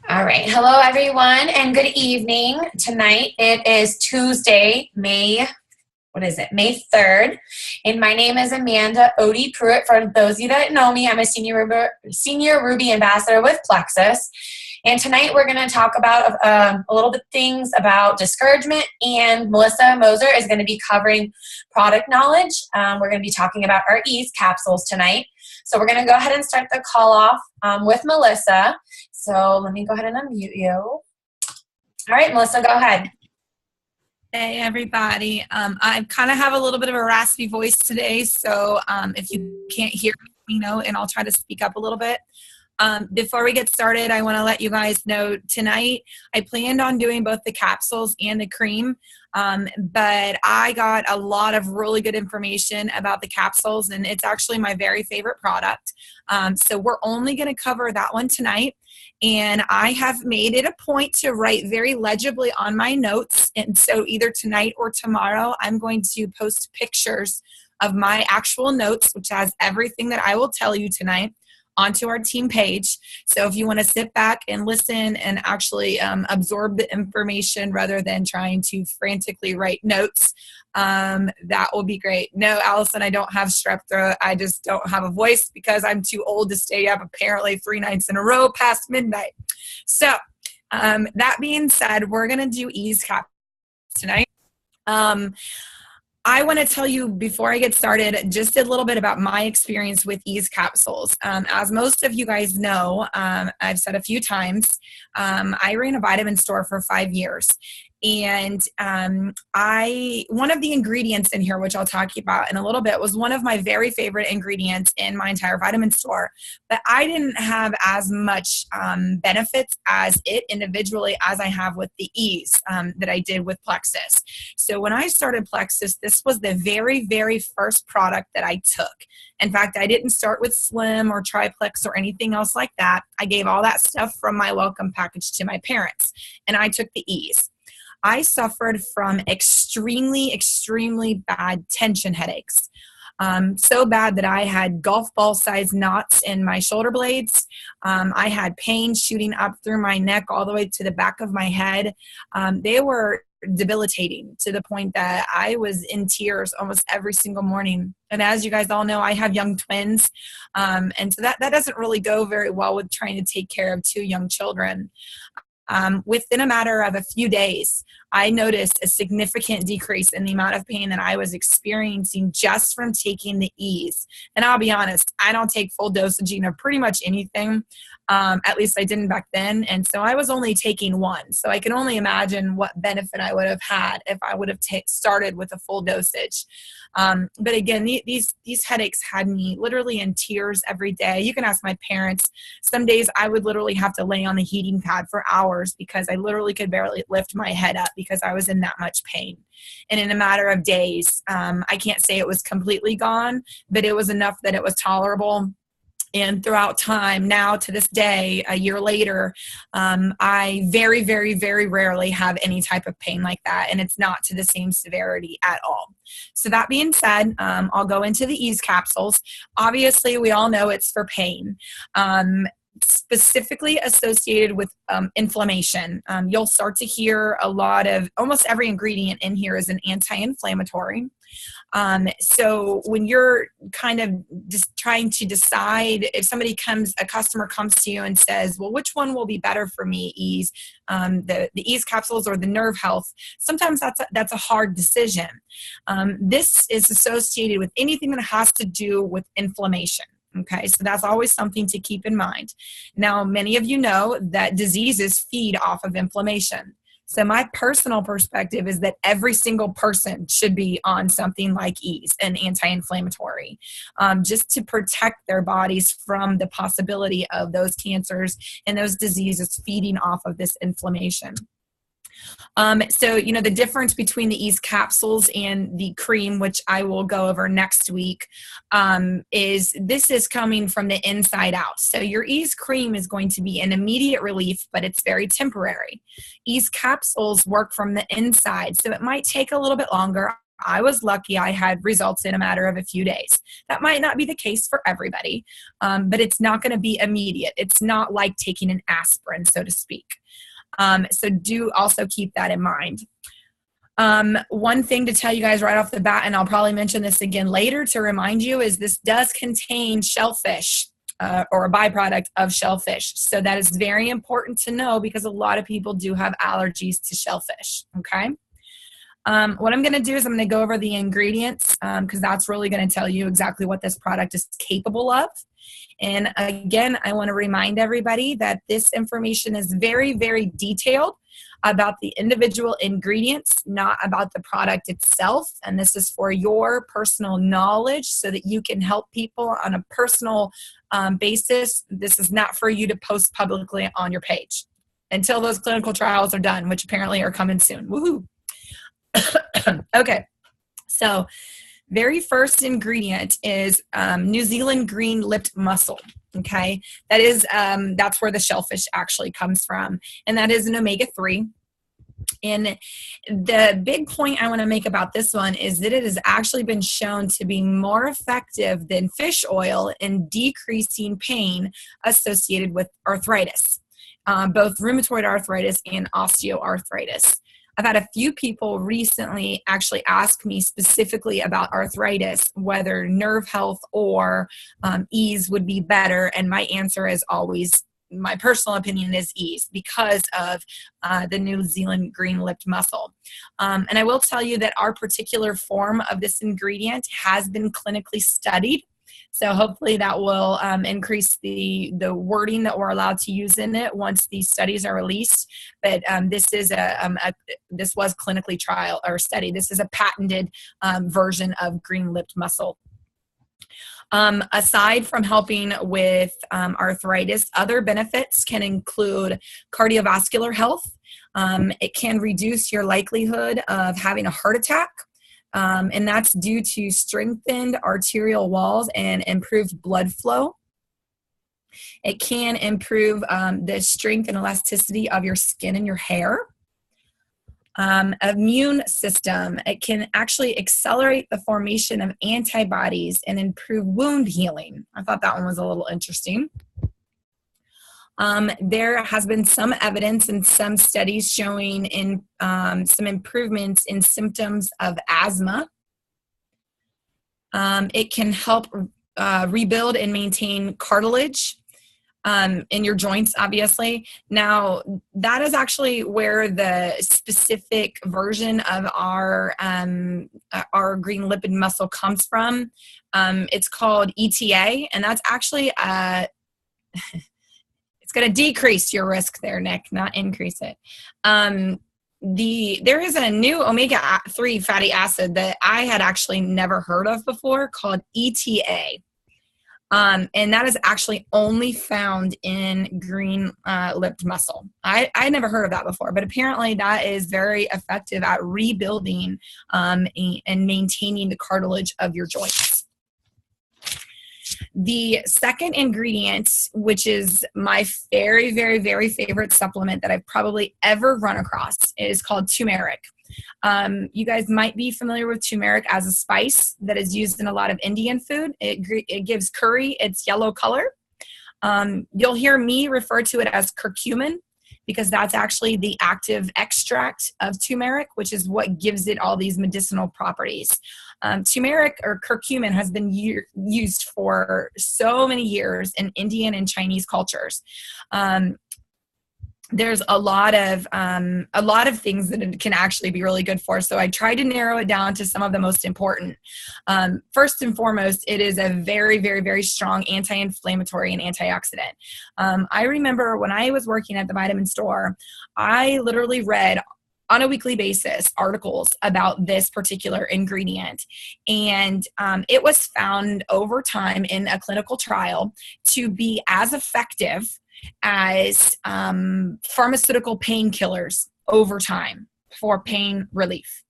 All right. Hello, everyone, and good evening. Tonight it is Tuesday, May 3rd, and my name is Amanda Odie Pruett. For those of you that know me, I'm a senior Ruby ambassador with Plexus. And tonight we're going to talk about a little bit things about discouragement, and Melissa Moser is going to be covering product knowledge. We're going to be talking about our Ease capsules tonight. So we're going to go ahead and start the call off with Melissa. So let me go ahead and unmute you. All right, Melissa, go ahead. Hey, everybody. I kind of have a little bit of a raspy voice today, so if you can't hear me, let me know, and I'll try to speak up a little bit. Before we get started, I want to let you guys know tonight I planned on doing both the capsules and the cream, but I got a lot of really good information about the capsules, and it's actually my very favorite product. So we're only going to cover that one tonight. And I have made it a point to write very legibly on my notes. And so either tonight or tomorrow, I'm going to post pictures of my actual notes, which has everything that I will tell you tonight, onto our team page. So if you want to sit back and listen and actually absorb the information rather than trying to frantically write notes, that will be great. No, Allison, I don't have strep throat. I just don't have a voice because I'm too old to stay up apparently 3 nights in a row past midnight. So that being said, we're going to do Ease Capsules tonight. I want to tell you before I get started just a little bit about my experience with Ease capsules. As most of you guys know, I've said a few times, I ran a vitamin store for 5 years. And one of the ingredients in here, which I'll talk about in a little bit, was one of my very favorite ingredients in my entire vitamin store. But I didn't have as much benefits as it individually as I have with the Ease that I did with Plexus. So when I started Plexus, this was the very, very first product that I took. In fact, I didn't start with Slim or Triplex or anything else like that. I gave all that stuff from my welcome package to my parents, and I took the Ease. I suffered from extremely, extremely bad tension headaches. So bad that I had golf ball sized knots in my shoulder blades. I had pain shooting up through my neck all the way to the back of my head. They were debilitating to the point that I was in tears almost every single morning. And as you guys all know, I have young twins. And so that doesn't really go very well with trying to take care of 2 young children. Within a matter of a few days, I noticed a significant decrease in the amount of pain that I was experiencing just from taking the Ease. And I'll be honest, I don't take full dosaging of pretty much anything. At least I didn't back then. And so I was only taking 1. So I can only imagine what benefit I would have had if I would have started with a full dosage. But again, these headaches had me literally in tears every day. You can ask my parents. Some days I would literally have to lay on the heating pad for hours because I literally could barely lift my head up because I was in that much pain. And in a matter of days, I can't say it was completely gone, but it was enough that it was tolerable. And throughout time, now to this day, a year later, I very, very, very rarely have any type of pain like that. And it's not to the same severity at all. So that being said, I'll go into the Ease capsules. Obviously, we all know it's for pain. Specifically associated with inflammation. You'll start to hear a lot of, almost every ingredient in here is an anti-inflammatory. So when you're kind of just trying to decide, if a customer comes to you and says, well, which one will be better for me, Ease, the Ease capsules or the nerve health, sometimes that's a hard decision. This is associated with anything that has to do with inflammation. Okay, so that's always something to keep in mind. Now, many of you know that diseases feed off of inflammation. So my personal perspective is that every single person should be on something like Ease, an anti-inflammatory, just to protect their bodies from the possibility of those cancers and those diseases feeding off of this inflammation. So, the difference between the Ease capsules and the cream, which I will go over next week, is this is coming from the inside out. So your Ease cream is going to be an immediate relief, but it's very temporary. Ease capsules work from the inside, so it might take a little bit longer. I was lucky I had results in a matter of a few days. That might not be the case for everybody, but it's not going to be immediate. It's not like taking an aspirin, so to speak. So do also keep that in mind. One thing to tell you guys right off the bat, and I'll probably mention this again later to remind you, is this does contain shellfish or a byproduct of shellfish. So that is very important to know because a lot of people do have allergies to shellfish. Okay. What I'm going to do is I'm going to go over the ingredients because that's really going to tell you exactly what this product is capable of. And again, I want to remind everybody that this information is very, very detailed about the individual ingredients, not about the product itself. And this is for your personal knowledge so that you can help people on a personal basis. This is not for you to post publicly on your page until those clinical trials are done, which apparently are coming soon. Woohoo! Okay, so very first ingredient is New Zealand green-lipped mussel. Okay, that is that's where the shellfish actually comes from, and that is an omega-3. And the big point I want to make about this one is that it has actually been shown to be more effective than fish oil in decreasing pain associated with arthritis, both rheumatoid arthritis and osteoarthritis. I've had a few people recently actually ask me specifically about arthritis, whether nerve health or ease would be better. And my answer is always, my personal opinion is ease because of the New Zealand green-lipped mussel. And I will tell you that our particular form of this ingredient has been clinically studied. So hopefully that will increase the wording that we're allowed to use in it once these studies are released. But this is this was clinically trial or study. This is a patented version of green-lipped mussel. Aside from helping with arthritis, other benefits can include cardiovascular health. It can reduce your likelihood of having a heart attack. And that's due to strengthened arterial walls and improved blood flow. It can improve the strength and elasticity of your skin and your hair. Immune system, it can actually accelerate the formation of antibodies and improve wound healing. I thought that one was a little interesting. There has been some evidence and some studies showing in some improvements in symptoms of asthma. It can help rebuild and maintain cartilage in your joints, obviously. Now, that is actually where the specific version of our green-lipped mussel comes from. It's called ETA, and that's actually it's going to decrease your risk there, Nick, not increase it. There is a new omega-3 fatty acid that I had actually never heard of before called ETA. And that is actually only found in green-lipped mussel. I never heard of that before, but apparently that is very effective at rebuilding and maintaining the cartilage of your joints. The second ingredient, which is my very, very, very favorite supplement that I've probably ever run across, is called turmeric. You guys might be familiar with turmeric as a spice that is used in a lot of Indian food. It gives curry its yellow color. You'll hear me refer to it as curcumin because that's actually the active extract of turmeric, which is what gives it all these medicinal properties. Turmeric or curcumin has been used for so many years in Indian and Chinese cultures. There's a lot of things that it can actually be really good for. So I tried to narrow it down to some of the most important. First and foremost, it is a very, very, very strong anti-inflammatory and antioxidant. I remember when I was working at the vitamin store, I literally read on a weekly basis articles about this particular ingredient. And it was found over time in a clinical trial to be as effective as pharmaceutical painkillers over time for pain relief.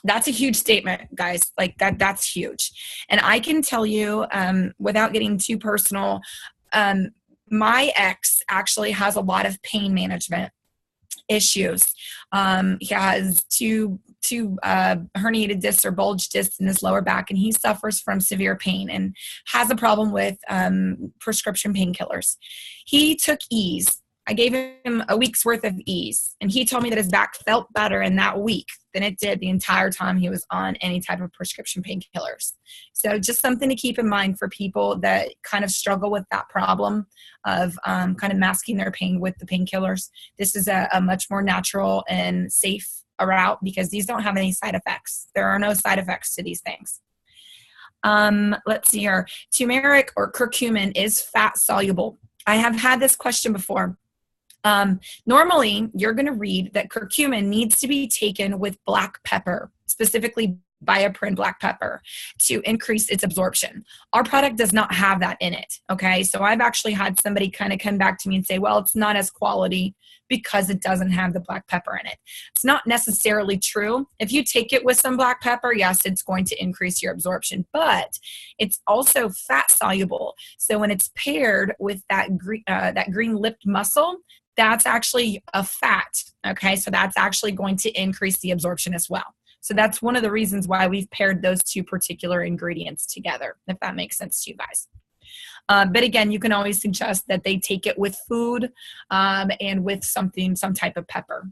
That's a huge statement, guys. Like that's huge. And I can tell you, without getting too personal, my ex actually has a lot of pain management issues. He has two herniated discs or bulge discs in his lower back, and he suffers from severe pain and has a problem with prescription painkillers. He took Ease. I gave him a week's worth of Ease, and he told me that his back felt better in that week than it did the entire time he was on any type of prescription painkillers. So just something to keep in mind for people that kind of struggle with that problem of kind of masking their pain with the painkillers. This is a much more natural and safe route because these don't have any side effects. There are no side effects to these things. Let's see here. Turmeric or curcumin is fat soluble. I have had this question before. Normally, you're going to read that curcumin needs to be taken with black pepper, specifically Bioperin black pepper, to increase its absorption. Our product does not have that in it, okay? So I've actually had somebody kind of come back to me and say, well, it's not as quality because it doesn't have the black pepper in it. It's not necessarily true. If you take it with some black pepper, yes, it's going to increase your absorption, but it's also fat soluble. So when it's paired with that green lipped mussel, that's actually a fat, okay? So that's actually going to increase the absorption as well. So that's one of the reasons why we've paired those two particular ingredients together, if that makes sense to you guys. But again, you can always suggest that they take it with food and with some type of pepper.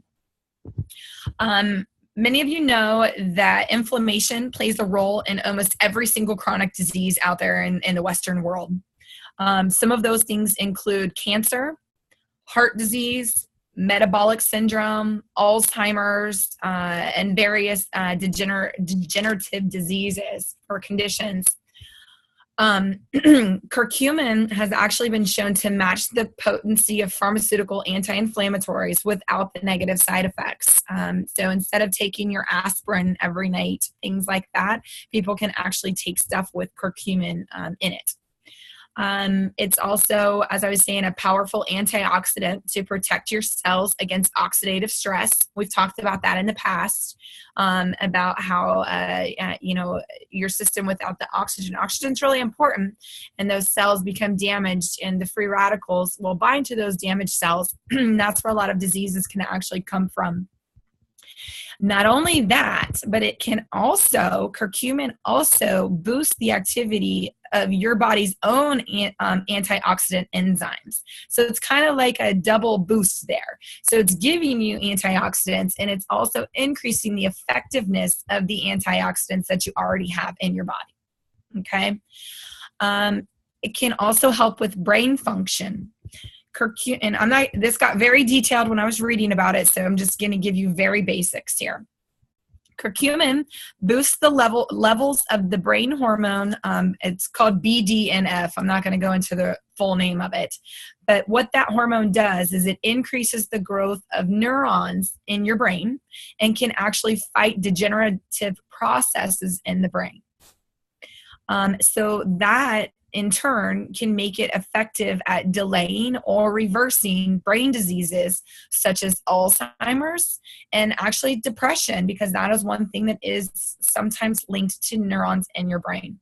Many of you know that inflammation plays a role in almost every single chronic disease out there in the Western world. Some of those things include cancer, heart disease, metabolic syndrome, Alzheimer's, and various degenerative diseases or conditions. Curcumin has actually been shown to match the potency of pharmaceutical anti-inflammatories without the negative side effects. So instead of taking your aspirin every night, things like that, people can actually take stuff with curcumin in it. It's also, as I was saying, a powerful antioxidant to protect your cells against oxidative stress. We've talked about that in the past, about how, your system without the oxygen. Oxygen's really important, and those cells become damaged, and the free radicals will bind to those damaged cells. That's where a lot of diseases can actually come from. Not only that, but curcumin also boosts the activity of your body's own antioxidant enzymes. So it's kind of like a double boost there. So it's giving you antioxidants, and it's also increasing the effectiveness of the antioxidants that you already have in your body. Okay. It can also help with brain function. And this got very detailed when I was reading about it, so I'm just going to give you very basics here. Curcumin boosts the levels of the brain hormone. It's called BDNF. I'm not going to go into the full name of it, but what that hormone does is it increases the growth of neurons in your brain and can actually fight degenerative processes in the brain. So that in turn can make it effective at delaying or reversing brain diseases such as Alzheimer's and actually depression, because that is one thing that is sometimes linked to neurons in your brain.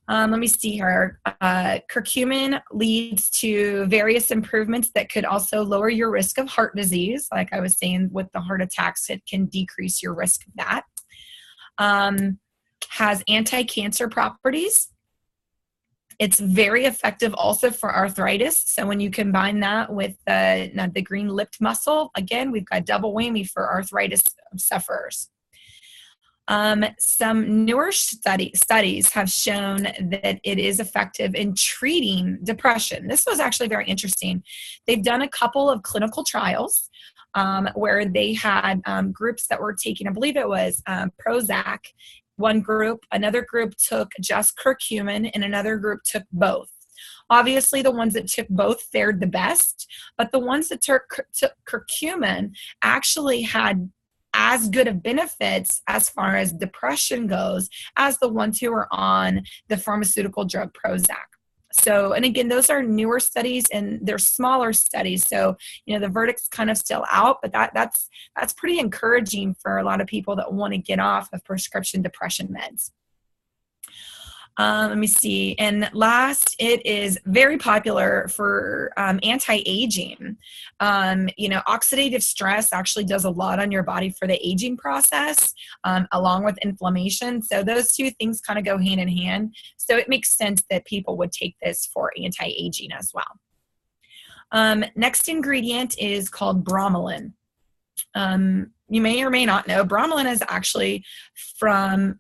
Let me see here. Curcumin leads to various improvements that could also lower your risk of heart disease. Like I was saying, with the heart attacks, it can decrease your risk of that. Has anti-cancer properties. It's very effective also for arthritis. So when you combine that with the green lipped mussel, again, we've got double whammy for arthritis sufferers. Some newer studies have shown that it is effective in treating depression. This was actually very interesting. They've done a couple of clinical trials where they had groups that were taking, I believe it was Prozac. One group, another group took just curcumin, and another group took both. Obviously, the ones that took both fared the best, but the ones that took curcumin actually had as good of benefits as far as depression goes as the ones who were on the pharmaceutical drug Prozac. So, and again, those are newer studies and they're smaller studies. So, the verdict's kind of still out, but that's pretty encouraging for a lot of people that want to get off of prescription depression meds. Let me see. And last, it is very popular for anti-aging. Oxidative stress actually does a lot on your body for the aging process, along with inflammation. So those two things kind of go hand in hand. So it makes sense that people would take this for anti-aging as well. Next ingredient is called bromelain. You may or may not know, bromelain is actually from,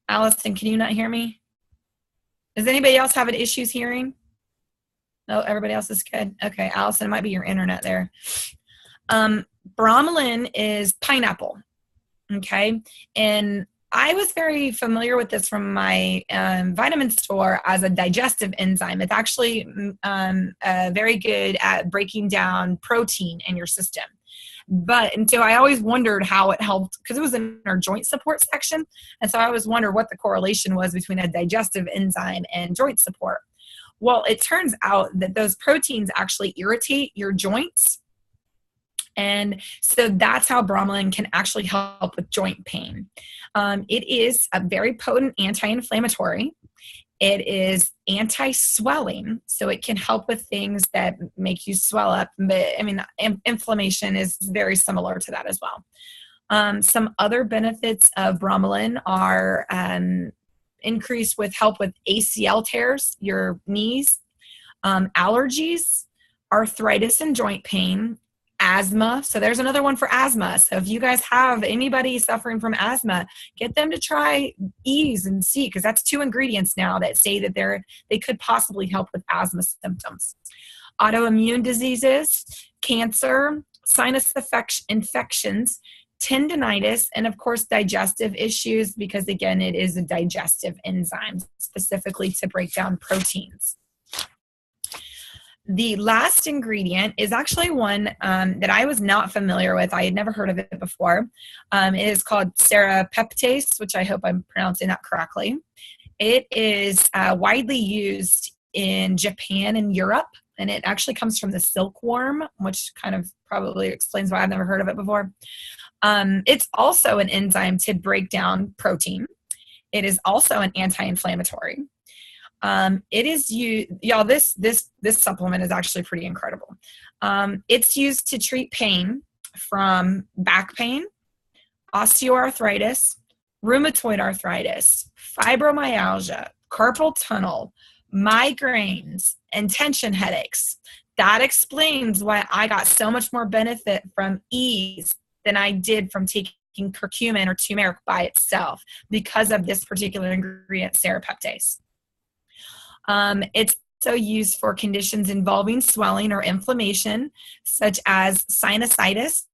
Allison, can you not hear me? Does anybody else have any issues hearing? No, everybody else is good. Okay, Allison, it might be your internet there. Bromelain is pineapple. Okay, and I was very familiar with this from my vitamin store as a digestive enzyme. It's actually very good at breaking down protein in your system. And so I always wondered how it helped, because it was in our joint support section. And so I always wondered what the correlation was between a digestive enzyme and joint support. Well, it turns out that those proteins actually irritate your joints. And so that's how bromelain can actually help with joint pain. It is a very potent anti-inflammatory. It is anti-swelling, so it can help with things that make you swell up. But I mean, inflammation is very similar to that as well. Some other benefits of bromelain are increase with help with ACL tears, your knees, allergies, arthritis and joint pain, asthma. So there's another one for asthma. So if you guys have anybody suffering from asthma, get them to try Ease and see, because that's 2 ingredients now that say that they could possibly help with asthma symptoms. Autoimmune diseases, cancer, sinus infections, tendinitis, and of course digestive issues, because again, it is a digestive enzyme specifically to break down proteins. The last ingredient is actually one that I was not familiar with. I had never heard of it before. It is called serapeptase, which I hope I'm pronouncing that correctly. It is widely used in Japan and Europe, and it actually comes from the silkworm, which kind of probably explains why I've never heard of it before. It's also an enzyme to break down protein. It is also an anti-inflammatory. It is used, y'all, this supplement is actually pretty incredible. It's used to treat pain from back pain, osteoarthritis, rheumatoid arthritis, fibromyalgia, carpal tunnel, migraines, and tension headaches. That explains why I got so much more benefit from Ease than I did from taking curcumin or turmeric by itself, because of this particular ingredient, serapeptase. It's also used for conditions involving swelling or inflammation, such as sinusitis,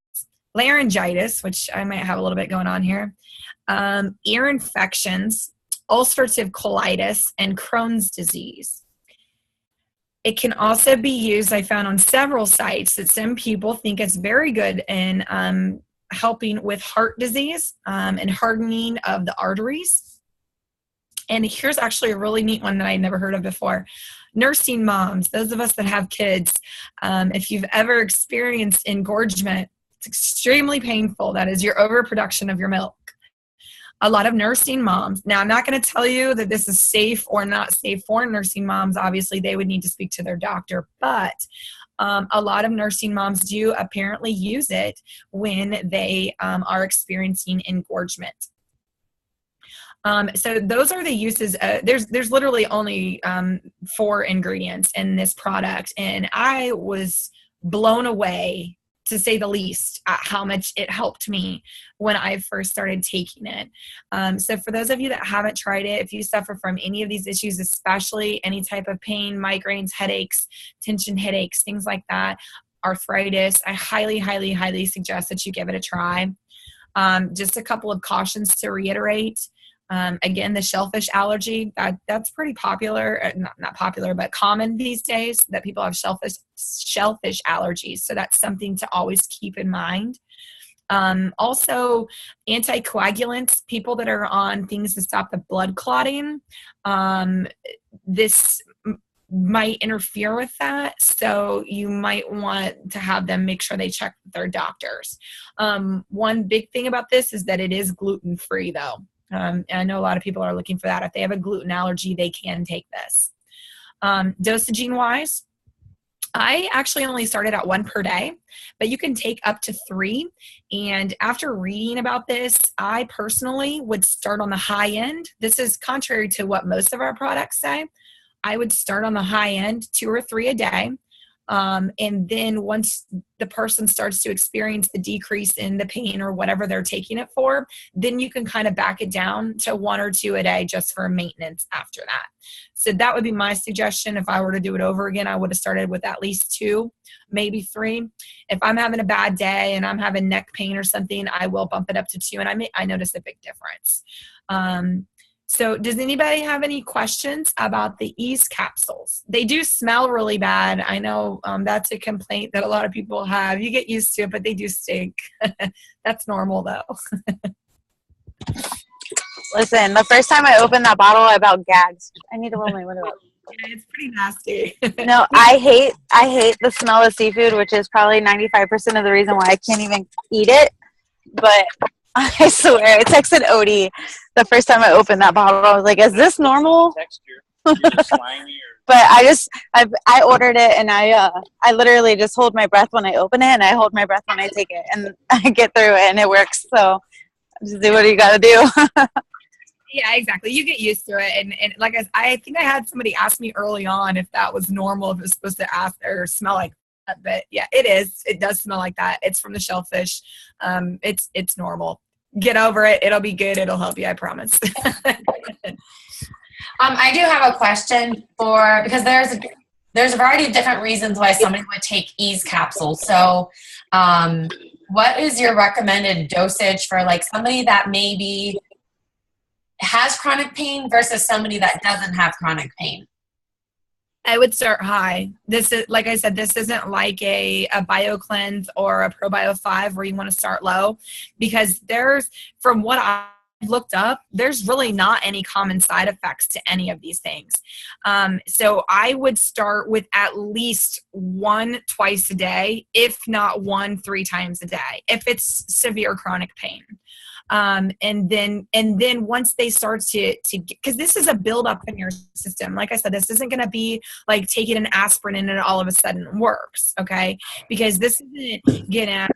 laryngitis, which I might have a little bit going on here, ear infections, ulcerative colitis, and Crohn's disease. It can also be used, I found on several sites, that some people think it's very good in helping with heart disease and hardening of the arteries. And here's actually a really neat one that I never heard of before. Nursing moms, those of us that have kids, if you've ever experienced engorgement, it's extremely painful. That is your overproduction of your milk. A lot of nursing moms, now I'm not going to tell you that this is safe or not safe for nursing moms. Obviously, they would need to speak to their doctor, but a lot of nursing moms do apparently use it when they are experiencing engorgement. So those are the uses. There's literally only 4 ingredients in this product, and I was blown away, to say the least, at how much it helped me when I first started taking it. So for those of you that haven't tried it, if you suffer from any of these issues, especially any type of pain, migraines, headaches, tension headaches, things like that, arthritis, I highly, highly, highly suggest that you give it a try. Just a couple of cautions to reiterate. Again, the shellfish allergy, that's pretty popular, not popular, but common these days, that people have shellfish allergies. So that's something to always keep in mind. Also, anticoagulants, people that are on things to stop the blood clotting, this might interfere with that. So you might want to have them make sure they check with their doctors. One big thing about this is that it is gluten-free though. And I know a lot of people are looking for that. If they have a gluten allergy, they can take this. Dosaging wise, I actually only started at 1 per day, but you can take up to 3. And after reading about this, I personally would start on the high end. This is contrary to what most of our products say. I would start on the high end, 2 or 3 a day. And then once the person starts to experience the decrease in the pain or whatever they're taking it for, then you can kind of back it down to 1 or 2 a day just for maintenance after that. So that would be my suggestion. If I were to do it over again, I would have started with at least 2, maybe 3. If I'm having a bad day and I'm having neck pain or something, I will bump it up to 2, and I notice a big difference. So does anybody have any questions about the Ease capsules? They do smell really bad. I know that's a complaint that a lot of people have. You get used to it, but they do stink. That's normal though. Listen, the first time I opened that bottle, I about gagged. I need to roll my window up. Yeah, it's pretty nasty. No, I hate the smell of seafood, which is probably 95% of the reason why I can't even eat it. But I swear, I texted Odie the first time I opened that bottle. I was like, is this normal? But I ordered it, and I literally just hold my breath when I open it, and I hold my breath when I take it, and I get through it, and it works. So just do what you got to do. Yeah, exactly. You get used to it. And like I think I had somebody ask me early on if that was normal, if it was supposed to ask or smell like that. But yeah, it is. It does smell like that. It's from the shellfish. It's normal. Get over it. It'll be good. It'll help you. I promise. I do have a question because there's a variety of different reasons why somebody would take Ease capsules. So what is your recommended dosage for like somebody that maybe has chronic pain versus somebody that doesn't have chronic pain? I would start high. This is, like I said, this isn't like a BioCleanse or a ProBio 5 where you want to start low, because from what I've looked up, there's really not any common side effects to any of these things. So I would start with at least 1 twice a day, if not 1 3 times a day, if it's severe chronic pain. And then once they start to because this is a buildup in your system. Like I said, this isn't going to be like taking an aspirin and it all of a sudden works. Okay. Because this isn't going to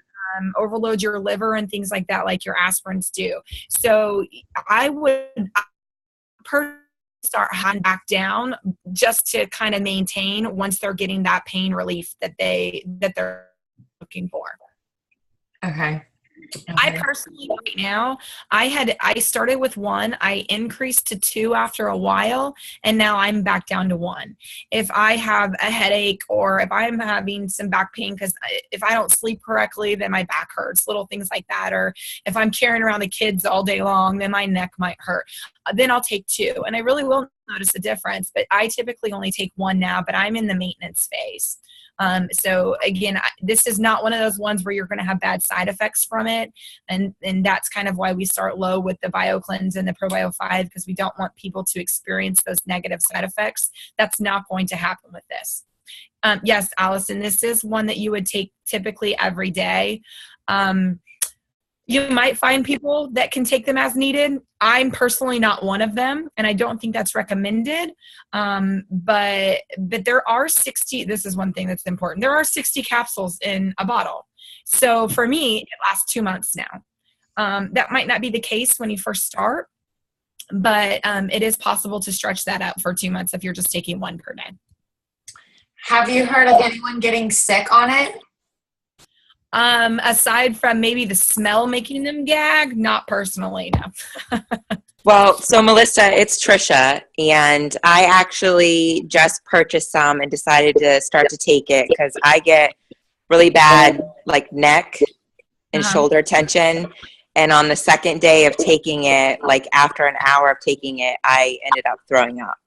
overload your liver and things like that, like your aspirins do. So I would start high back down just to kind of maintain once they're getting that pain relief that they're looking for. Okay. I personally, right now, I started with 1, I increased to 2 after a while, and now I'm back down to 1. If I have a headache or if I'm having some back pain because if I don't sleep correctly, then my back hurts, little things like that, or if I'm carrying around the kids all day long, then my neck might hurt. Then I'll take 2, and I really will notice a difference, but I typically only take 1 now, but I'm in the maintenance phase. So again, this is not one of those ones where you're going to have bad side effects from it. And that's kind of why we start low with the BioCleanse and the ProBio 5, because we don't want people to experience those negative side effects. That's not going to happen with this. Yes, Allison, this is one that you would take typically every day. You might find people that can take them as needed. I'm personally not one of them, and I don't think that's recommended. But there are 60, this is one thing that's important. There are 60 capsules in a bottle. So for me, it lasts 2 months now. That might not be the case when you first start, but it is possible to stretch that out for 2 months if you're just taking 1 per day. Have you heard of anyone getting sick on it? Aside from maybe the smell making them gag, not personally, no. Well, so Melissa, it's Trisha, and I actually just purchased some and decided to start to take it because I get really bad like neck and shoulder tension. And on the second day of taking it, like after an hour of taking it, I ended up throwing up.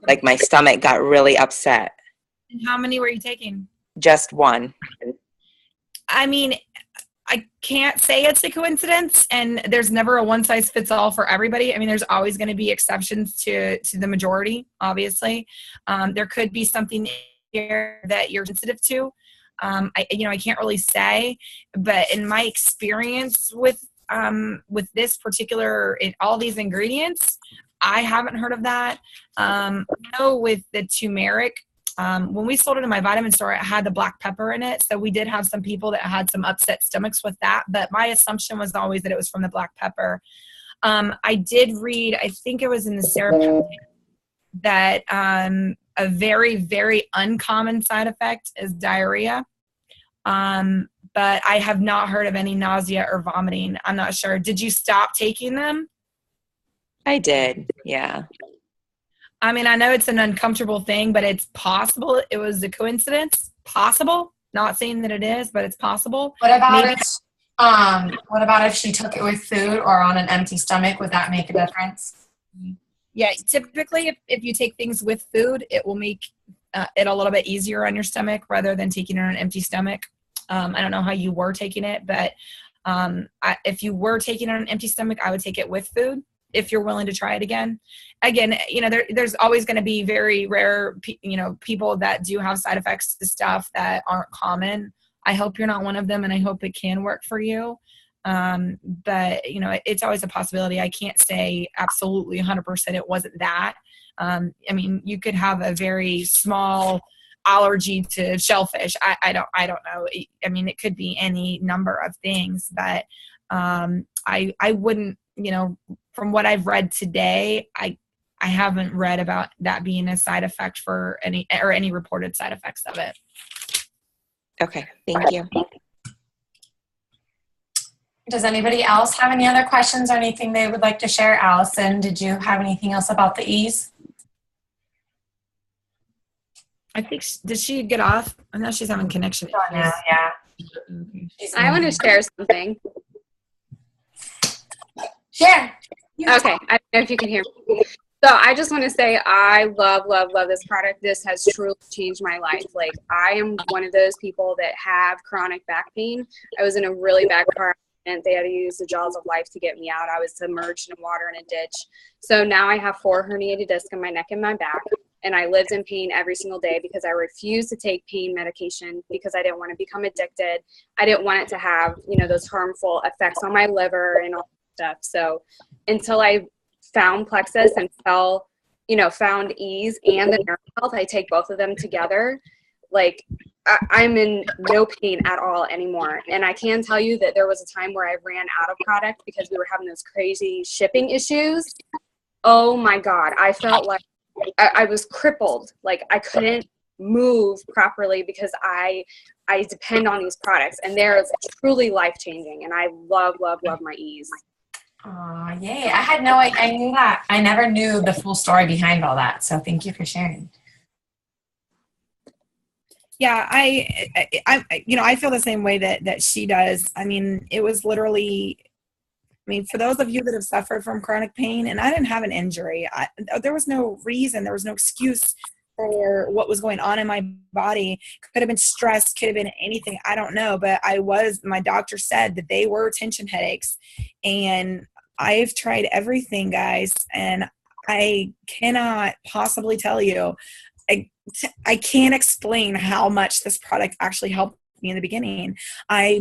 Like my stomach got really upset. And how many were you taking? Just 1. I mean, I can't say it's a coincidence, and there's never a one size fits all for everybody. I mean, there's always going to be exceptions to the majority, obviously. There could be something here that you're sensitive to. I can't really say, but in my experience with with this particular, all these ingredients, I haven't heard of that. No, with the turmeric, when we sold it in my vitamin store, it had the black pepper in it. So we did have some people that had some upset stomachs with that. But my assumption was always that it was from the black pepper. I did read, I think it was in the Serapeptic, that a very, very uncommon side effect is diarrhea. But I have not heard of any nausea or vomiting. I'm not sure. Did you stop taking them? I did, yeah. I mean, I know it's an uncomfortable thing, but it's possible it was a coincidence. Possible. Not saying that it is, but it's possible. What about if she took it with food or on an empty stomach? Would that make a difference? Yeah, typically if you take things with food, it will make it a little bit easier on your stomach rather than taking it on an empty stomach. I don't know how you were taking it, but if you were taking it on an empty stomach, I would take it with food if you're willing to try it again. Again, there's always going to be very rare, people that do have side effects to stuff that aren't common. I hope you're not one of them, and I hope it can work for you. But it's always a possibility. I can't say absolutely 100% it wasn't that. I mean, you could have a very small allergy to shellfish. I don't know. I mean, it could be any number of things, but I wouldn't, from what I've read today, I haven't read about that being a side effect for any reported side effects of it. Okay, thank you. Does anybody else have any other questions or anything they would like to share? Allison, did you have anything else about the Ease? I think, did she get off? I know she's having connection issues. Oh, no, yeah. I want to share something. Share. Okay, I don't know if you can hear me. So I just want to say I love this product. This has truly changed my life. Like, I am one of those people that have chronic back pain. I was in a really bad car accident. They had to use the jaws of life to get me out. I was submerged in water in a ditch. So now I have 4 herniated discs in my neck and my back. And I lived in pain every single day because I refused to take pain medication because I didn't want to become addicted. I didn't want it to have, those harmful effects on my liver and all that stuff. So until I found Plexus and found Ease and the nerve health, I take both of them together. Like, I'm in no pain at all anymore. And I can tell you that there was a time where I ran out of product because we were having those crazy shipping issues. Oh my God. I felt like I was crippled. Like, I couldn't move properly because I depend on these products, and they're truly life-changing. And I love my Ease. Aw, yay. I knew that. I never knew the full story behind all that. So thank you for sharing. Yeah, I feel the same way that she does. I mean, it was literally, for those of you that have suffered from chronic pain, and I didn't have an injury, there was no reason, there was no excuse for what was going on in my body. Could have been stress, could have been anything, I don't know, but my doctor said that they were tension headaches, and I've tried everything, guys, and I cannot possibly tell you, I can't explain how much this product actually helped me in the beginning. I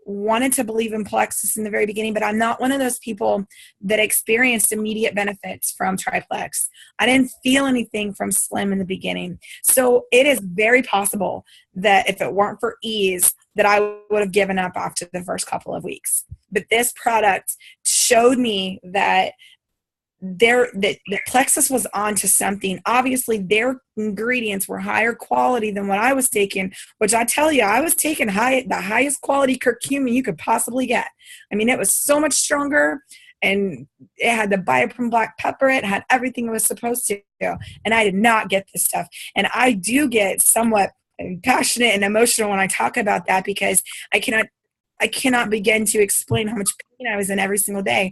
wanted to believe in Plexus in the very beginning, but I'm not one of those people that experienced immediate benefits from Triplex. I didn't feel anything from Slim in the beginning. So it is very possible that if it weren't for Ease, that I would have given up after the first couple of weeks. But this product showed me that that Plexus was onto something. Obviously, their ingredients were higher quality than what I was taking, which I tell you, I was taking the highest quality curcumin you could possibly get. I mean, it was so much stronger, and it had the bioprim black pepper. It had everything it was supposed to, and I did not get this stuff. And I do get somewhat passionate and emotional when I talk about that, because I cannot begin to explain how much pain I was in every single day,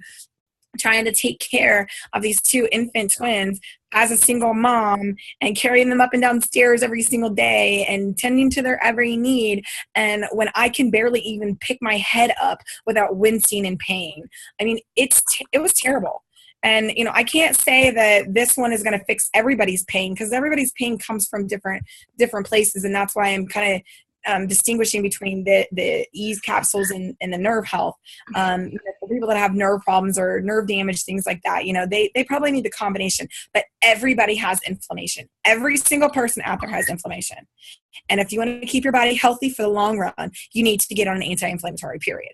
trying to take care of these 2 infant twins as a single mom and carrying them up and down stairs every single day and tending to their every need. And when I can barely even pick my head up without wincing in pain, I mean, it was terrible. And, I can't say that this one is going to fix everybody's pain, because everybody's pain comes from different places. And that's why I'm kind of distinguishing between the Ease capsules and the nerve health. For people that have nerve problems or nerve damage, things like that, they probably need the combination. But everybody has inflammation. Every single person out there has inflammation. And if you want to keep your body healthy for the long run, you need to get on an anti-inflammatory period.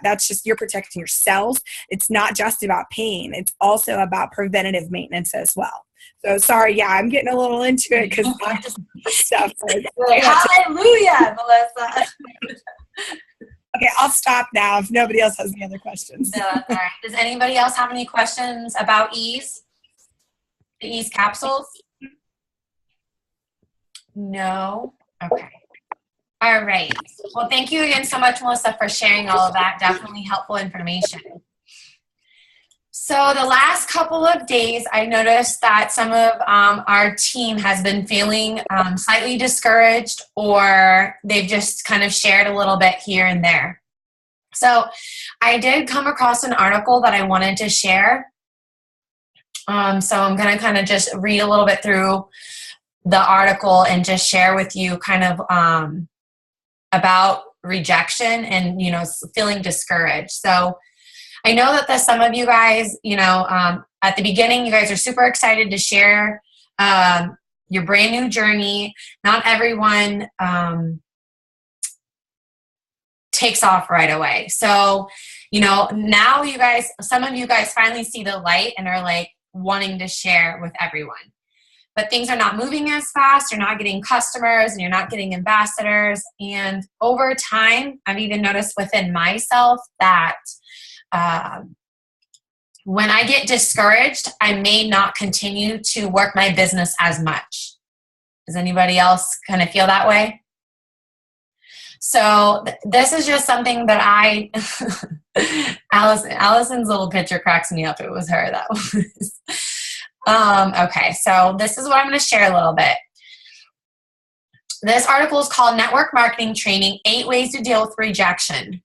That's just, you're protecting your cells. It's not just about pain. It's also about preventative maintenance as well. So sorry, yeah, I'm getting a little into it because I'm just stuff. Hallelujah, Melissa. Okay, I'll stop now if nobody else has any other questions. No, that's all right. Does anybody else have any questions about Ease? The Ease capsules? No? Okay. All right. Well, thank you again so much, Melissa, for sharing all of that. Definitely helpful information. So the last couple of days, I noticed that some of our team has been feeling slightly discouraged, or they've just kind of shared a little bit here and there. So I did come across an article that I wanted to share. So I'm going to kind of just read a little bit through the article and just share with you kind of about rejection and, feeling discouraged. So I know that some of you guys, at the beginning, you guys are super excited to share your brand new journey. Not everyone takes off right away. So, now some of you guys finally see the light and are like wanting to share with everyone. But things are not moving as fast. You're not getting customers and you're not getting ambassadors. And over time, I've even noticed within myself that when I get discouraged, I may not continue to work my business as much. Does anybody else kind of feel that way? So this is just something that Allison's little picture cracks me up. It was her that was. Okay, so this is what I'm going to share a little bit. This article is called Network Marketing Training, 8 Ways to Deal with Rejection.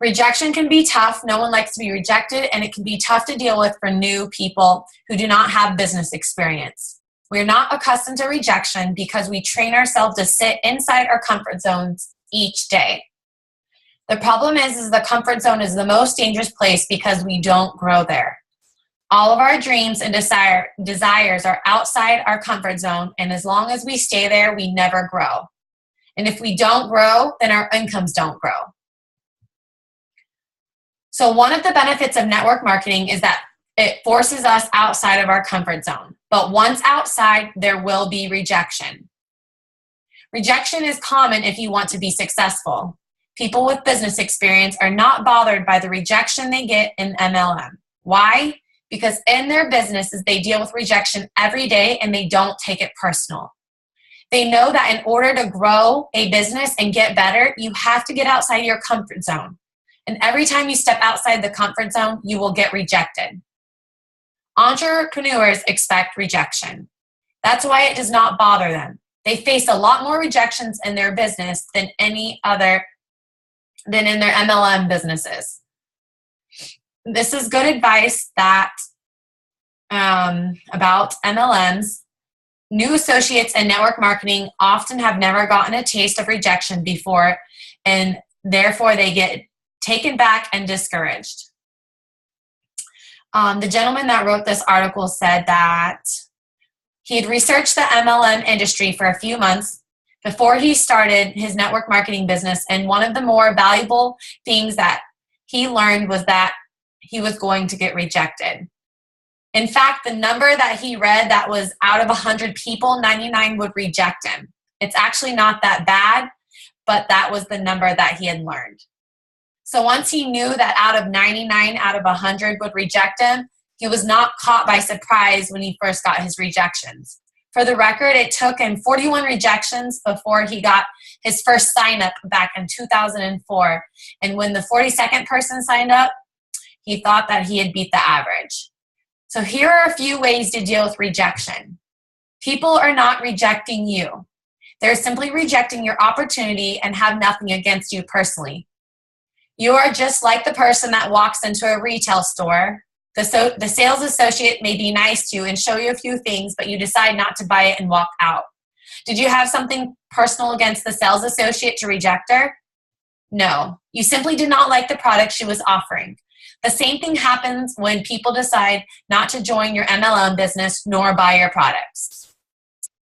Rejection can be tough. No one likes to be rejected, and it can be tough to deal with for new people who do not have business experience. We're not accustomed to rejection because we train ourselves to sit inside our comfort zones each day. The problem is the comfort zone is the most dangerous place because we don't grow there. All of our dreams and desires are outside our comfort zone, and as long as we stay there, we never grow. And if we don't grow, then our incomes don't grow. So one of the benefits of network marketing is that it forces us outside of our comfort zone. But once outside, there will be rejection. Rejection is common if you want to be successful. People with business experience are not bothered by the rejection they get in MLM. Why? Because in their businesses, they deal with rejection every day and they don't take it personal. They know that in order to grow a business and get better, you have to get outside your comfort zone. And every time you step outside the comfort zone, you will get rejected. Entrepreneurs expect rejection. That's why it does not bother them. They face a lot more rejections in their business than in their MLM businesses. This is good advice that about MLMs. New associates in network marketing often have never gotten a taste of rejection before, and therefore they get taken back and discouraged. The gentleman that wrote this article said that he had researched the MLM industry for a few months before he started his network marketing business, and one of the more valuable things that he learned was that he was going to get rejected. In fact, the number that he read that was out of 100 people, 99 would reject him. It's actually not that bad, but that was the number that he had learned. So once he knew that out of 99 out of 100 would reject him, he was not caught by surprise when he first got his rejections. For the record, it took him 41 rejections before he got his first sign up back in 2004. And when the 42nd person signed up, he thought that he had beat the average. So here are a few ways to deal with rejection. People are not rejecting you. They're simply rejecting your opportunity and have nothing against you personally. You are just like the person that walks into a retail store. The sales associate may be nice to you and show you a few things, but you decide not to buy it and walk out. Did you have something personal against the sales associate to reject her? No. You simply did not like the product she was offering. The same thing happens when people decide not to join your MLM business nor buy your products.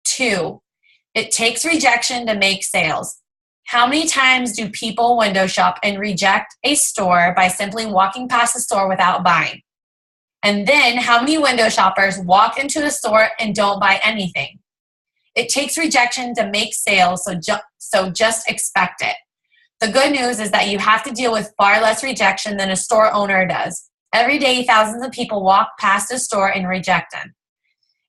2, it takes rejection to make sales. How many times do people window shop and reject a store by simply walking past the store without buying? And then how many window shoppers walk into a store and don't buy anything? It takes rejection to make sales, so just expect it. The good news is that you have to deal with far less rejection than a store owner does. Every day, thousands of people walk past a store and reject them.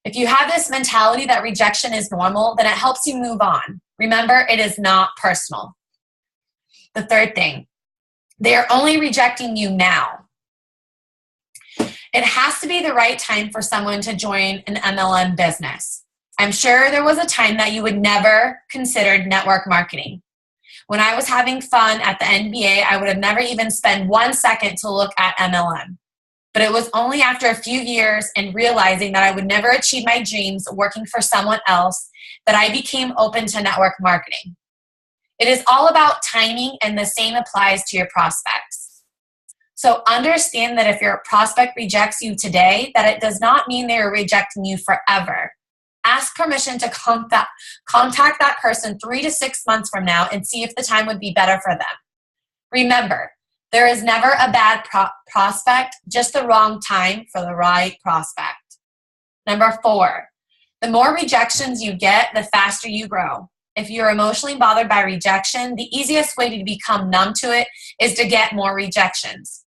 If you have this mentality that rejection is normal, then it helps you move on. Remember, it is not personal. The third thing, they are only rejecting you now. It has to be the right time for someone to join an MLM business. I'm sure there was a time that you would never considered network marketing. When I was having fun at the NBA, I would have never even spent 1 second to look at MLM. But it was only after a few years and realizing that I would never achieve my dreams working for someone else that I became open to network marketing. It is all about timing, and the same applies to your prospects. So understand that if your prospect rejects you today, that it does not mean they are rejecting you forever. Ask permission to contact that person 3 to 6 months from now and see if the time would be better for them. Remember, there is never a bad prospect, just the wrong time for the right prospect. Number 4, the more rejections you get, the faster you grow. If you're emotionally bothered by rejection, the easiest way to become numb to it is to get more rejections.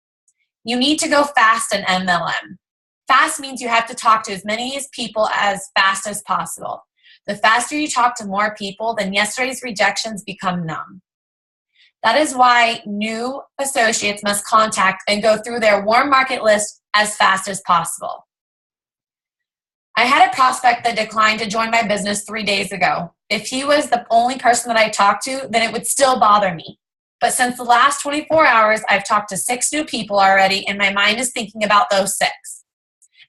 You need to go fast in MLM. Fast means you have to talk to as many people as fast as possible. The faster you talk to more people, then yesterday's rejections become numb. That is why new associates must contact and go through their warm market list as fast as possible. I had a prospect that declined to join my business 3 days ago. If he was the only person that I talked to, then it would still bother me. But since the last 24 hours, I've talked to 6 new people already, and my mind is thinking about those 6.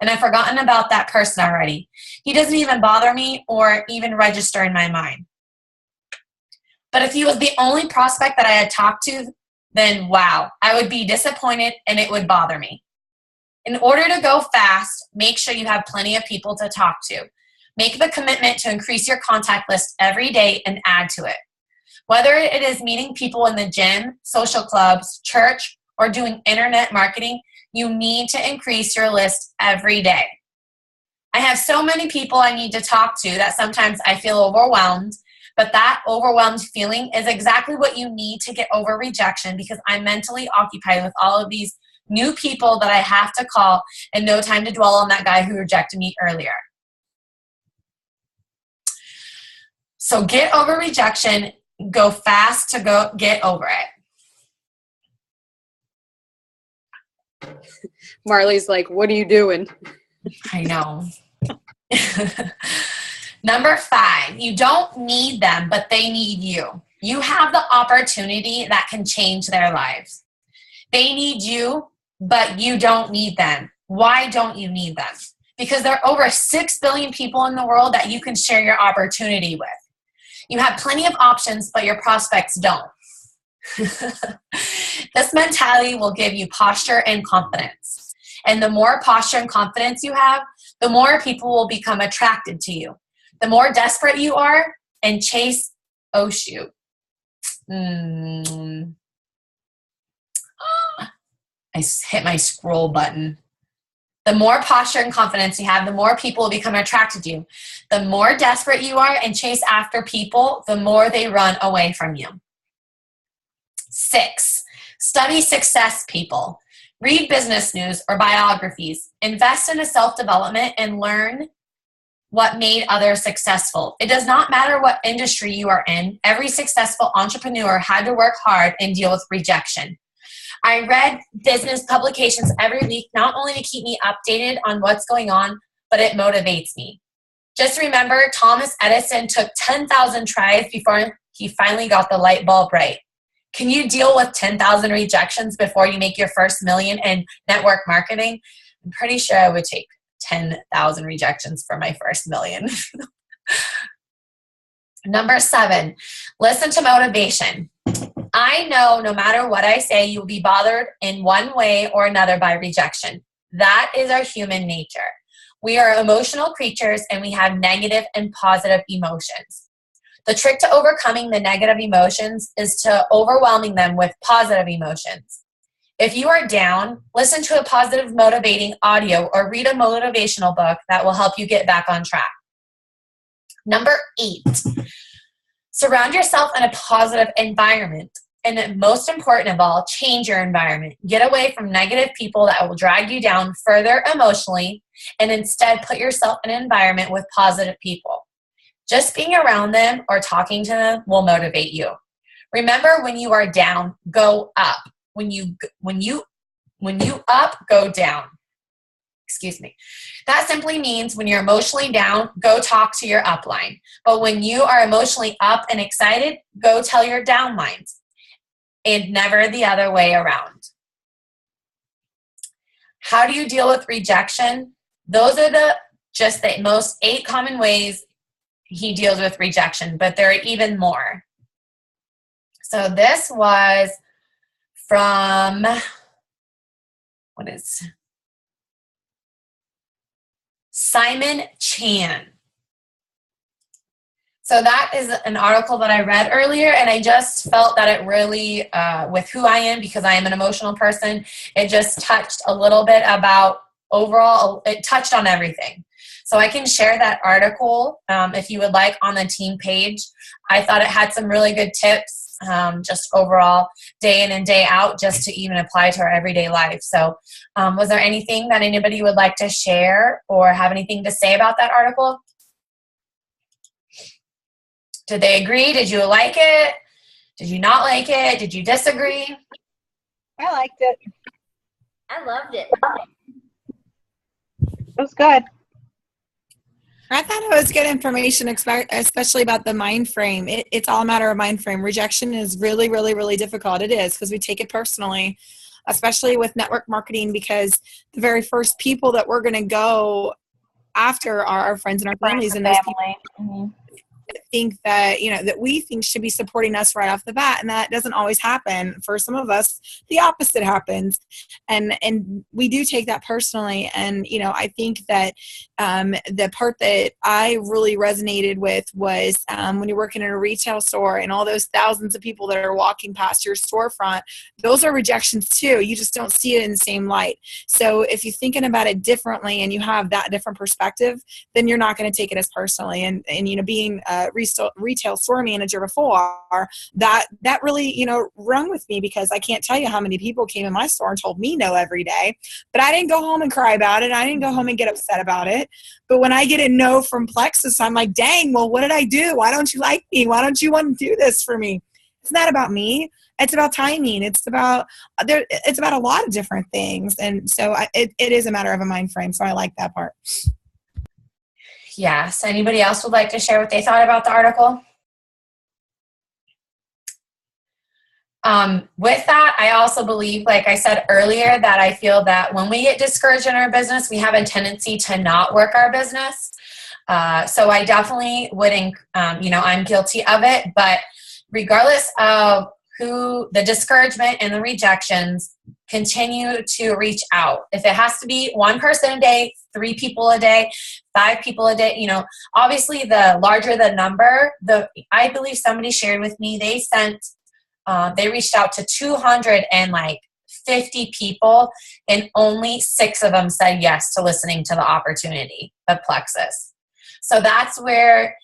And I've forgotten about that person already. He doesn't even bother me or even register in my mind. But if he was the only prospect that I had talked to, then wow, I would be disappointed and it would bother me. In order to go fast, make sure you have plenty of people to talk to. Make the commitment to increase your contact list every day and add to it. Whether it is meeting people in the gym, social clubs, church, or doing internet marketing, you need to increase your list every day. I have so many people I need to talk to that sometimes I feel overwhelmed, but that overwhelmed feeling is exactly what you need to get over rejection, because I'm mentally occupied with all of these new people that I have to call and no time to dwell on that guy who rejected me earlier. So get over rejection, go fast to go get over it. Marley's like, what are you doing? I know. Number 5, you don't need them, but they need you. You have the opportunity that can change their lives. They need you, but you don't need them. Why don't you need them? Because there are over 6 billion people in the world that you can share your opportunity with. You have plenty of options, but your prospects don't. This mentality will give you posture and confidence. And the more posture and confidence you have, the more people will become attracted to you. The more desperate you are and chase, oh shoot. I hit my scroll button. The more posture and confidence you have, the more people will become attracted to you. The more desperate you are and chase after people, the more they run away from you. 6, study success people. Read business news or biographies. Invest in a self-development and learn what made others successful. It does not matter what industry you are in. Every successful entrepreneur had to work hard and deal with rejection. I read business publications every week, not only to keep me updated on what's going on, but it motivates me. Just remember, Thomas Edison took 10,000 tries before he finally got the light bulb right. Can you deal with 10,000 rejections before you make your first million in network marketing? I'm pretty sure I would take 10,000 rejections for my first million. Number 7, listen to motivation. I know no matter what I say, you will be bothered in one way or another by rejection. That is our human nature. We are emotional creatures and we have negative and positive emotions. The trick to overcoming the negative emotions is to overwhelming them with positive emotions. If you are down, listen to a positive motivating audio or read a motivational book that will help you get back on track. Number 8, surround yourself in a positive environment. And most important of all, change your environment. Get away from negative people that will drag you down further emotionally, and instead put yourself in an environment with positive people. Just being around them or talking to them will motivate you. Remember, when you are down, go up. When you up, go down. Excuse me. That simply means when you're emotionally down, go talk to your upline. But when you are emotionally up and excited, go tell your downlines. And never the other way around. How do you deal with rejection? Those are the most 8 common ways he deals with rejection, but there are even more. So this was from, Simon Chan. So that is an article that I read earlier, and I just felt that it really, with who I am, because I am an emotional person, it just touched a little bit about overall, it touched on everything. So I can share that article if you would like on the team page. I thought it had some really good tips, just overall day in and day out, just to even apply to our everyday life. So was there anything that anybody would like to share or have anything to say about that article? Did they agree? Did you like it? Did you not like it? Did you disagree? I liked it. I loved it. It was good. I thought it was good information, especially about the mind frame. It's all a matter of mind frame. Rejection is really, really, really difficult. It is, because we take it personally, especially with network marketing, because the very first people that we're going to go after are our friends and our families, and those people think that, that we think should be supporting us right off the bat, and that doesn't always happen. For some of us, the opposite happens, and we do take that personally. And I think that the part that I really resonated with was when you're working in a retail store and all those thousands of people that are walking past your storefront, those are rejections too. You just don't see it in the same light. So if you're thinking about it differently and you have that different perspective, then you're not going to take it as personally. And being a retail store manager before, that really rung with me, because I can't tell you how many people came in my store and told me no every day, but I didn't go home and cry about it. I didn't go home and get upset about it. But when I get a no from Plexus, I'm like, dang, well, what did I do? Why don't you like me? Why don't you want to do this for me? It's not about me. It's about timing. It's about a lot of different things. And so it is a matter of a mind frame. So I like that part. Yes. Anybody else would like to share what they thought about the article? With that, I also believe, like I said earlier, that I feel that when we get discouraged in our business, we have a tendency to not work our business. So I definitely would, I'm guilty of it, but regardless of who the discouragement and the rejections, continue to reach out. If it has to be 1 person a day, 3 people a day, 5 people a day, obviously the larger the number, I believe somebody shared with me, they reached out to 250 people, and only 6 of them said yes to listening to the opportunity of Plexus. So that's where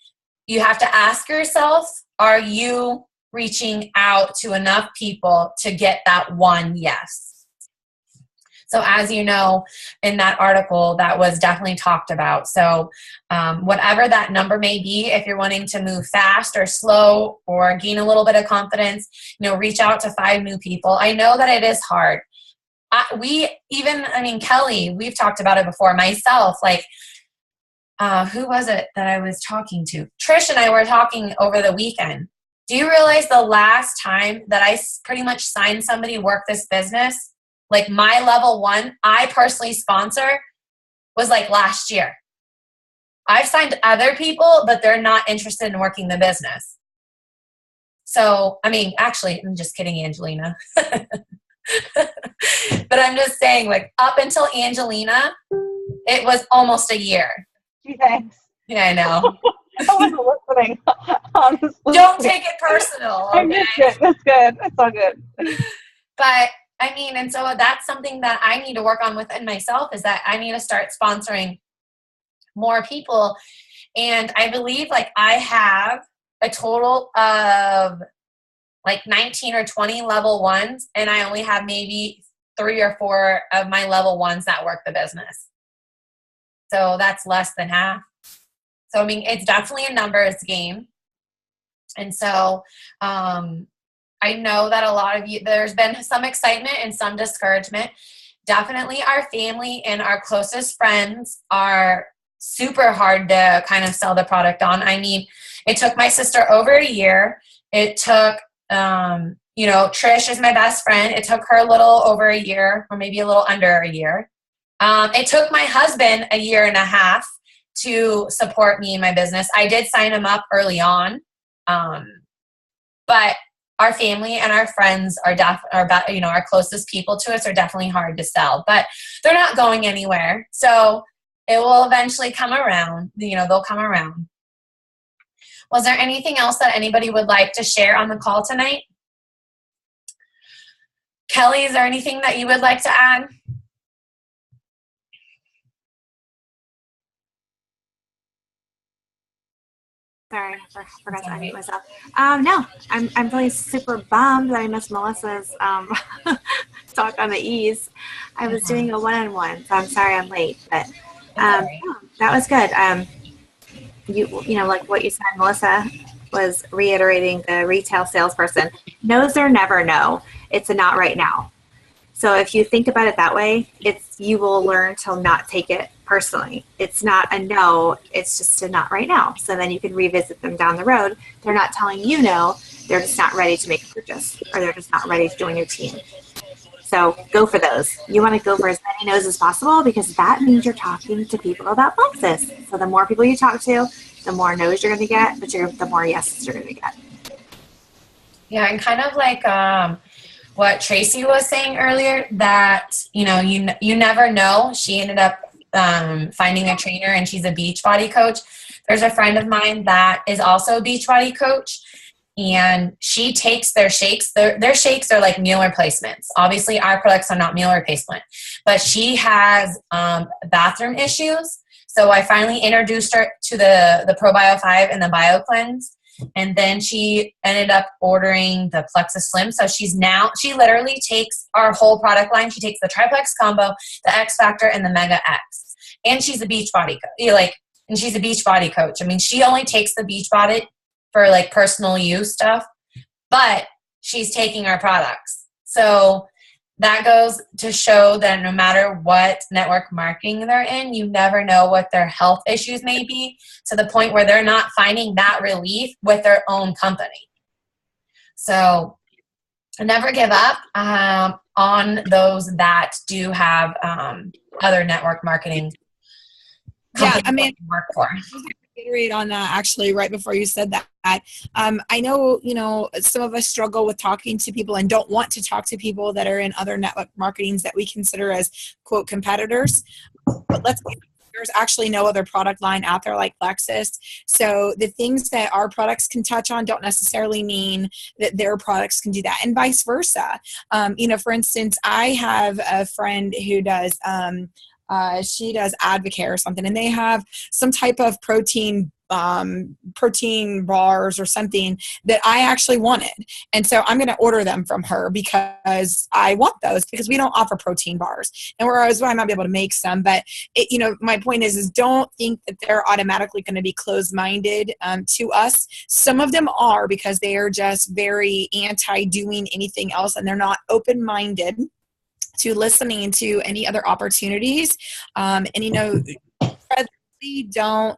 you have to ask yourself, are you reaching out to enough people to get that one yes? So as you know, in that article, that was definitely talked about. So whatever that number may be, if you're wanting to move fast or slow or gain a little bit of confidence, reach out to 5 new people. I know that it is hard. Kelly, we've talked about it before. Myself, who was it that I was talking to? Trish and I were talking over the weekend. Do you realize the last time that I pretty much signed somebody to work this business, like my level 1, I personally sponsor, was last year. I've signed other people, but they're not interested in working the business. So, I mean, actually, I'm just kidding, Angelina. But I'm just saying, like, up until Angelina, it was almost a year. Gee, thanks. Yeah, I know. I wasn't listening. Honestly. Don't take it personal, I okay? missed it. That's good. That's all good. But, I mean, and so that's something that I need to work on within myself, is that I need to start sponsoring more people. And I believe, like, I have a total of like 19 or 20 level ones, and I only have maybe 3 or 4 of my level ones that work the business. So that's less than half. So, I mean, it's definitely a numbers game. And so I know that a lot of you, there's been some excitement and some discouragement. Definitely our family and our closest friends are super hard to kind of sell the product on. I mean, it took my sister over a year. It took, you know, Trish is my best friend. It took her a little over a year, or maybe a little under a year. It took my husband a year and a half to support me in my business. I did sign him up early on. But our family and our friends are you know, our closest people to us are definitely hard to sell, but they're not going anywhere. So it will eventually come around. You know, they'll come around. Was there anything else that anybody would like to share on the call tonight? Kelly, is there anything that you would like to add? Sorry, I forgot to unmute myself. No, I'm really super bummed that I missed Melissa's talk on the ease. I was doing a one-on-one, so I'm sorry I'm late, but yeah, that was good. You know, like what you said, Melissa was reiterating the retail salesperson. No's or never no. It's a not right now. So if you think about it that way, you will learn to not take it personally. It's not a no, it's just a not right now. So then you can revisit them down the road. They're not telling you no, they're just not ready to make a purchase, or they're just not ready to join your team. So go for those. You want to go for as many no's as possible, because that means you're talking to people about Plexus. So the more people you talk to, the more no's you're going to get, but the more yeses you're going to get. Yeah, and kind of like what Tracy was saying earlier, that, you know, you never know. She ended up finding a trainer, and she's a Beachbody coach. There's a friend of mine that is also a Beachbody coach, and she takes their shakes. Their shakes are like meal replacements. Obviously, our products are not meal replacement, but she has bathroom issues. So I finally introduced her to the ProBio 5 and the Bio Cleanse. And then she ended up ordering the Plexus Slim. So she literally takes our whole product line. She takes the Triplex Combo, the X Factor, and the Mega X. And she's a Beachbody and she's a Beachbody coach. I mean, she only takes the Beachbody for like personal use stuff, but she's taking our products. So that goes to show that no matter what network marketing they're in, you never know what their health issues may be, to the point where they're not finding that relief with their own company. So never give up on those that do have other network marketing companies to work for. Read on that actually right before you said that. I know, you know, some of us struggle with talking to people and don't want to talk to people that are in other network marketings that we consider as quote competitors, but there's actually no other product line out there like Plexus. So the things that our products can touch on don't necessarily mean that their products can do that, and vice versa. You know, for instance, I have a friend who does she does Advocare or something, and they have some type of protein bars or something that I actually wanted. And so I'm going to order them from her because I want those, because we don't offer protein bars. And whereas I might be able to make some, but you know, my point is don't think that they're automatically going to be closed-minded to us. Some of them are, because they are just very anti doing anything else, and they're not open-minded to listening to any other opportunities. And you know, we don't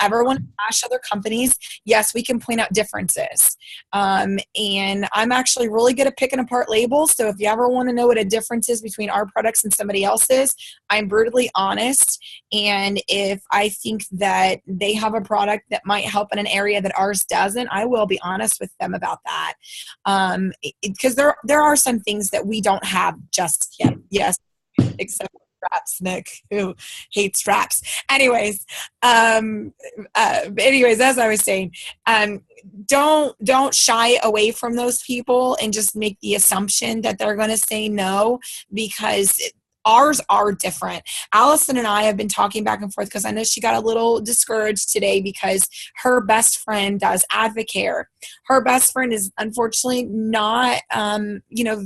ever want to bash other companies. Yes, we can point out differences. And I'm actually really good at picking apart labels. So if you ever want to know what a difference is between our products and somebody else's, I'm brutally honest. And if I think that they have a product that might help in an area that ours doesn't, I will be honest with them about that. Because there are some things that we don't have just yet. Yes, except straps, Nick, who hates straps. Anyways, as I was saying, don't shy away from those people and just make the assumption that they're going to say no, because ours are different. Allison and I have been talking back and forth because I know she got a little discouraged today because her best friend does Advocare. Her best friend is unfortunately not,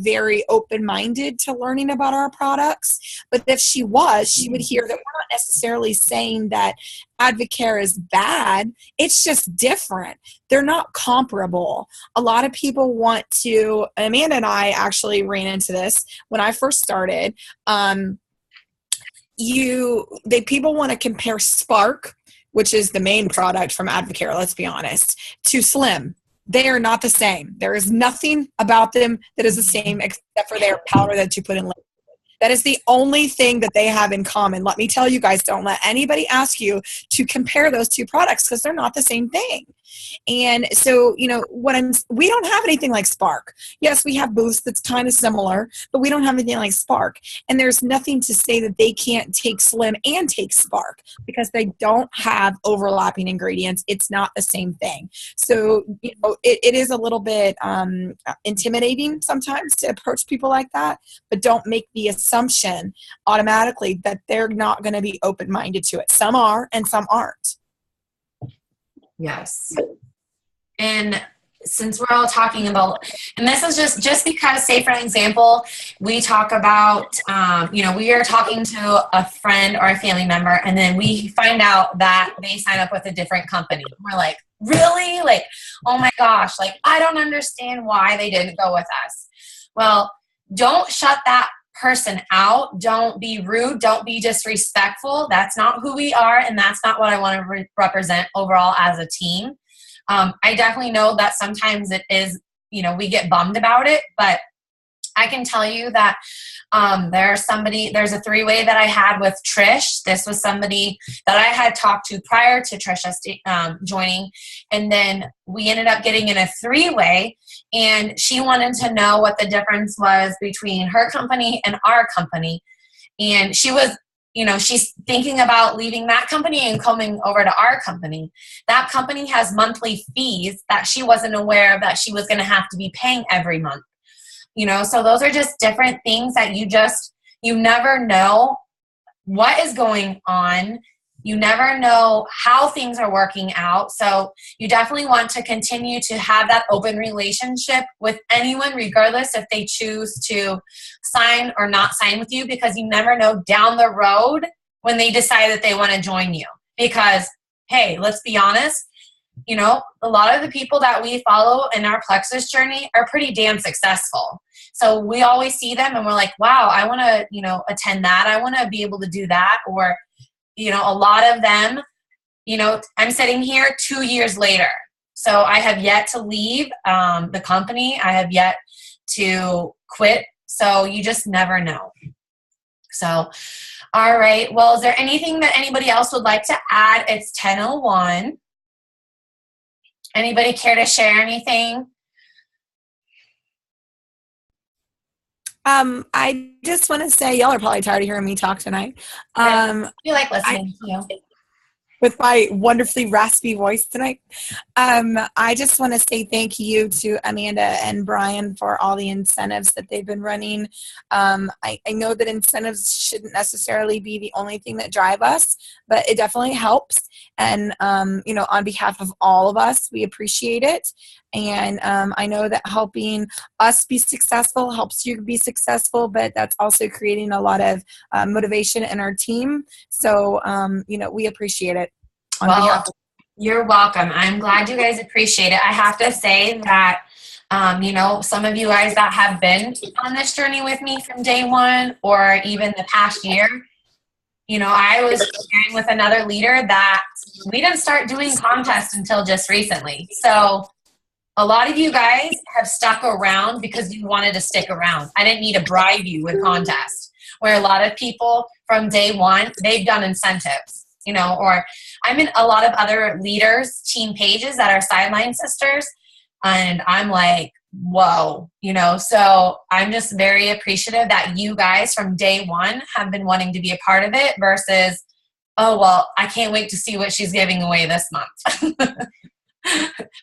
very open-minded to learning about our products. But if she was, she would hear that we're not necessarily saying that Advocare is bad. It's just different. They're not comparable. A lot of people want to, Amanda and I actually ran into this when I first started. People want to compare Spark, which is the main product from Advocare, let's be honest, to Slim. They are not the same. There is nothing about them that is the same except for their powder that you put in. That is the only thing that they have in common. Let me tell you guys, don't let anybody ask you to compare those two products because they're not the same thing. And so, we don't have anything like Spark. Yes, we have Boost that's kind of similar, but we don't have anything like Spark. And there's nothing to say that they can't take Slim and take Spark because they don't have overlapping ingredients. It's not the same thing. So, it is a little bit intimidating sometimes to approach people like that, but don't make the assumption automatically that they're not going to be open-minded to it. Some are and some aren't. Yes. And since we're all talking about, and this is just because, say for an example, we talk about, we are talking to a friend or a family member, and then we find out that they sign up with a different company. We're like, really? Like, oh my gosh, like, I don't understand why they didn't go with us. Well, don't shut that person out. Don't be rude. Don't be disrespectful. That's not who we are, and that's not what I want to represent overall as a team. I definitely know that sometimes it is, we get bummed about it, but I can tell you that there's a three-way that I had with Trish. This was somebody that I had talked to prior to Trisha joining, and then we ended up getting in a three-way, and she wanted to know what the difference was between her company and our company. And she was, she's thinking about leaving that company and coming over to our company. That company has monthly fees that she wasn't aware of that she was going to have to be paying every month. So those are just different things that you never know what is going on. You never know how things are working out. So you definitely want to continue to have that open relationship with anyone, regardless if they choose to sign or not sign with you, because you never know down the road when they decide that they want to join you. Because, hey, let's be honest, a lot of the people that we follow in our Plexus journey are pretty damn successful. So we always see them and we're like, wow, I want to, attend that. I want to be able to do that. Or, a lot of them, I'm sitting here 2 years later. So I have yet to leave the company. I have yet to quit. So you just never know. So, all right. Well, is there anything that anybody else would like to add? It's 10:01. Anybody care to share anything? I just want to say, y'all are probably tired of hearing me talk tonight. We like listening to you. With my wonderfully raspy voice tonight. I just want to say thank you to Amanda and Brian for all the incentives that they've been running. I know that incentives shouldn't necessarily be the only thing that drive us, but it definitely helps. And, on behalf of all of us, we appreciate it. And I know that helping us be successful helps you be successful, but that's also creating a lot of motivation in our team. So, we appreciate it. You're welcome. I'm glad you guys appreciate it. I have to say that, some of you guys that have been on this journey with me from day one or even the past year, You know, I was sharing with another leader that we didn't start doing contests until just recently. So a lot of you guys have stuck around because you wanted to stick around. I didn't need to bribe you with contests. Where a lot of people from day one, they've done incentives, you know, or I'm in a lot of other leaders' team pages that are sideline sisters, and I'm like, whoa, you know, so I'm just very appreciative that you guys from day one have been wanting to be a part of it versus, oh, well, I can't wait to see what she's giving away this month.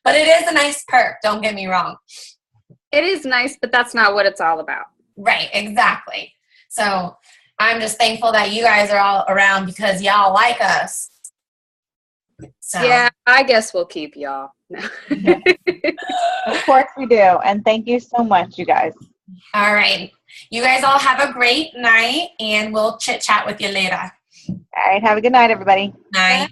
But it is a nice perk, don't get me wrong. It is nice, but that's not what it's all about. Right, exactly. So I'm just thankful that you guys are all around because y'all like us. So. Yeah, I guess we'll keep y'all. Of course we do. And thank you so much, you guys. All right. You guys all have a great night, and we'll chit-chat with you later. All right. Have a good night, everybody. Night.